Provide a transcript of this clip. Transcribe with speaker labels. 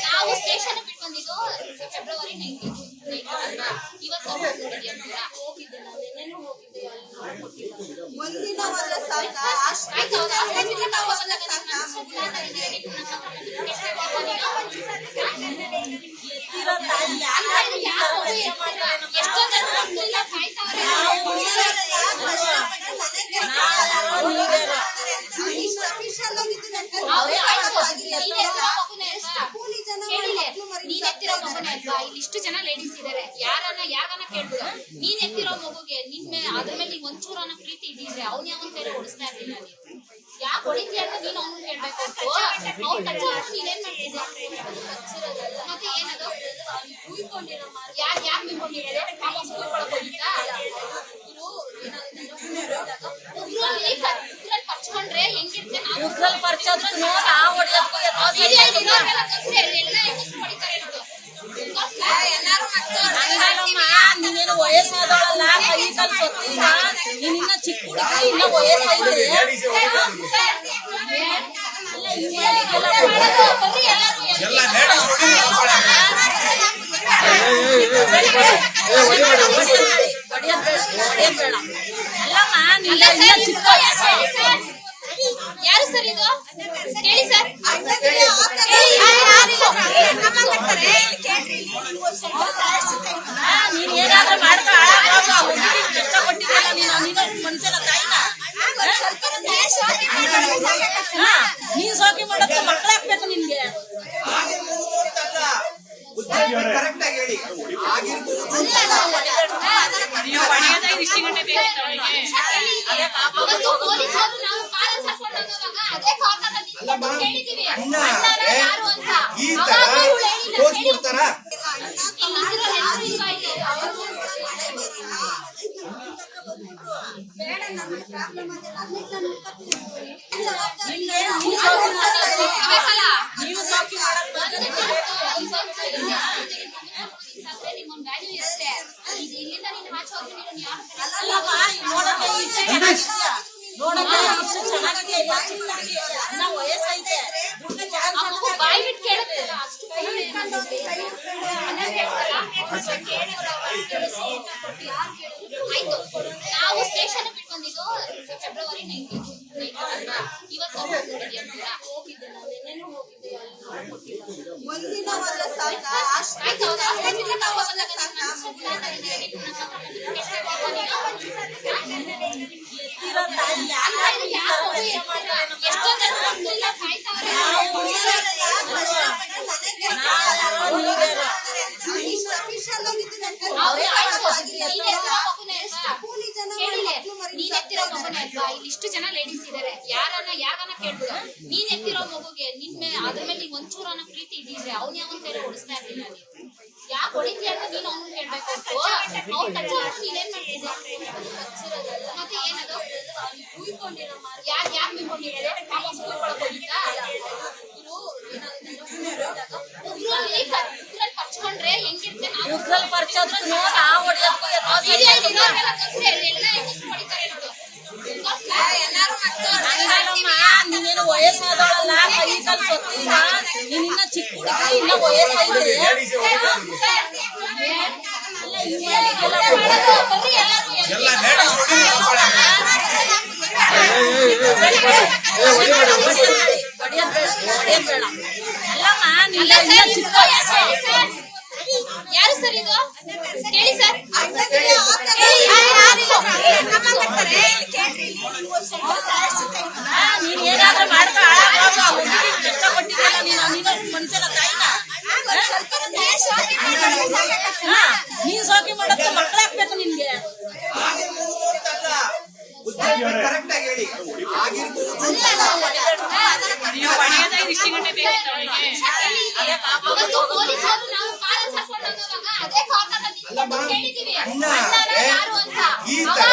Speaker 1: ನಾವು ಸ್ಟೇಷನ್ ಬಿಟ್ಟು ಬಂದಿದ್ದು ಫೆಬ್ರವರಿ 19 ಇವತ್ತು
Speaker 2: ಒಂದಿನ ಹೋದ್ರೆ ಸಾಕ
Speaker 1: ಇಷ್ಟು ಜನ ಲೇಡೀಸ್ ಇದಾರೆ ಯಾರನ್ನ ಕೇಳ್ಬಿಡು ನೀನ್ ಎತ್ತಿರೋ ಮಗುಗೆ ನಿನ್ ಅದ್ರ ಮೇಲೆ ನೀನ್ ಒಂಚೂರನ್ನ ಪ್ರೀತಿ ಇದ್ದಿದ್ರೆ ಅವ್ನ ಯಾವನ್ ಕೈಲಿ ಓಡಿಸ್ತಾ ಇರ್ಲಿಲ್ಲ ಯಾಕೆ ಹೊಡಿತೀಯ ಅಂತ ನೀನ್ ಅವ್ನು ಕೇಳ್ಬೇಕು ಅವ್ನ್ ಕಚ್ಚ ನೀನೇನ್ ಮಾಡ್ತಿದ್ದೆ ಮತ್ತೆ ಏನದು ಯಾಕೆ ನಿಂತ್ಕೊಂಡಿರೋದು ಪರ್ಚ್ಕೊಂಡ್ರೆ ಹೆಂಗಿರುತ್ತೆ
Speaker 3: ನೀನೇನು ವಯಸ್ಸಾದವಳಲ್ಲ ಕೈ ಕಾಲು ಸೊತ್ತಿಲ್ಲ ನೀನಿನ್ನ ಚಿಕ್ಕ ಹುಡುಗಿ ಇನ್ನ ವಯಸ್ಸೈತೆ
Speaker 1: ಯಾರು ಸರ್ ಇದು ಹೇಳಿ ಸರ್
Speaker 3: ನೀನ್ ಏನಾದ್ರೂ ಮಾಡ್ಕೊ ಕಷ್ಟಪಟ್ಟಿದ್ದಲ್ಲ ನೀನು ಮನುಷ್ಯನ ತಾಯಿನ ನೀನ್ ಸೋಕಿ ಮಾಡೋದು ಮಕ್ಕಳು ಹಾಕ್ಬೇಕು ನಿನ್ಗೆ ವಯಸ್ಸೈತೆ
Speaker 1: ಬಾಯ್ ಬಿಟ್ಟು ಕೇಳುತ್ತೆ ನಾವು ಸ್ಟೇಷನ್ ಬಿಟ್ಟು ಬಂದಿದ್ದು ಫೆಬ್ರವರಿ 19 ಇವತ್ತು
Speaker 2: ಒಂದಿನ ಹೋದ್ರೆ ಸಾಕ
Speaker 1: ನೀನ್ ಎತ್ತಿರೋ ಮಗುನೇ ಅಲ್ವಾ ಇಷ್ಟು ಜನ ಲೇಡೀಸ್ ಇದಾರೆ ಯಾರನ್ನ ಕೇಳ್ಬಿಡು ನೀನ್ ಎತ್ತಿರೋ ಮಗುಗೆ ನಿನ್ ಅದ್ರ ಮೇಲೆ ನೀನ್ ಒಂಚೂರನ್ನ ಪ್ರೀತಿ ಇದ್ದಿದ್ರೆ ಅವ್ನ ಯಾವನ್ ಕೈಲಿ ಓಡಿಸ್ತಾ ಇರ್ಲಿಲ್ಲ ಯಾಕೆ ಹೊಡಿತೀಯ ಅಂತ ನೀನ್ ಅವ್ನು ಕೇಳ್ಬೇಕು ಅವ್ನ್ ಕಚ್ಚ ನೀನೇನ್ ಮಾಡ್ತಿದ್ದೆ ಮತ್ತೆ ಏನದು ಯಾಕೆ ಪರ್ಚ್ಕೊಂಡ್ರೆ ಹೆಂಗಿರುತ್ತೆ
Speaker 3: ನೀನೇನು ವಯಸ್ಸಾದವಳಲ್ಲ ಕೈ ಕಾಲು ಸೊತ್ತಿಲ್ಲ ನೀನಿನ್ನ ಚಿಕ್ಕ ಹುಡುಗಿ ಇನ್ನ ವಯಸ್ಸೈತೆ
Speaker 1: ಯಾರು ಸರ್ ಇದು ಹೇಳಿ ಸರ್
Speaker 3: ನೀನ್ ಏನಾದ್ರೂ ಮಾಡ್ಕೊ ಕಷ್ಟಪಟ್ಟಿದ್ದಲ್ಲ ನೀನು ಮನುಷ್ಯನ ತಾಯಿನ ನೀನ್ ಸೋಕಿ ಮಾಡೋದು ಮಕ್ಕಳು ಹಾಕ್ಬೇಕು ನಿನ್ಗೆ
Speaker 2: ಕರೆಕ್ಟ್ ಆಗಿ ಹೇಳಿ ಆಗಿರ್ಬೋದು.
Speaker 4: ನೀವು ಹೊಡೆಯೋದೇ ಇಷ್ಟು ಗಂಟೆ ಬೇಕಿತ್ತು ಅವಳಿಗೆ.
Speaker 1: ಅವತ್ತು ಪೊಲೀಸರು ನಾವು ಕಾರಲ್ಲಿ ಕರ್ಕೊಂಡು ಹೋಗುವಾಗ ಅದೇ ಕಾರ್ನಲ್ಲಿ ನಿಂತ್ಕೊಂಡು ಕೇಳಿದ್ದೀವಿ
Speaker 2: ಅಣ್ಣ,
Speaker 1: ಅಣ್ಣನ ಯಾರು ಅಂತ.
Speaker 2: ಈ
Speaker 1: ಅವಾಗ
Speaker 2: ತರ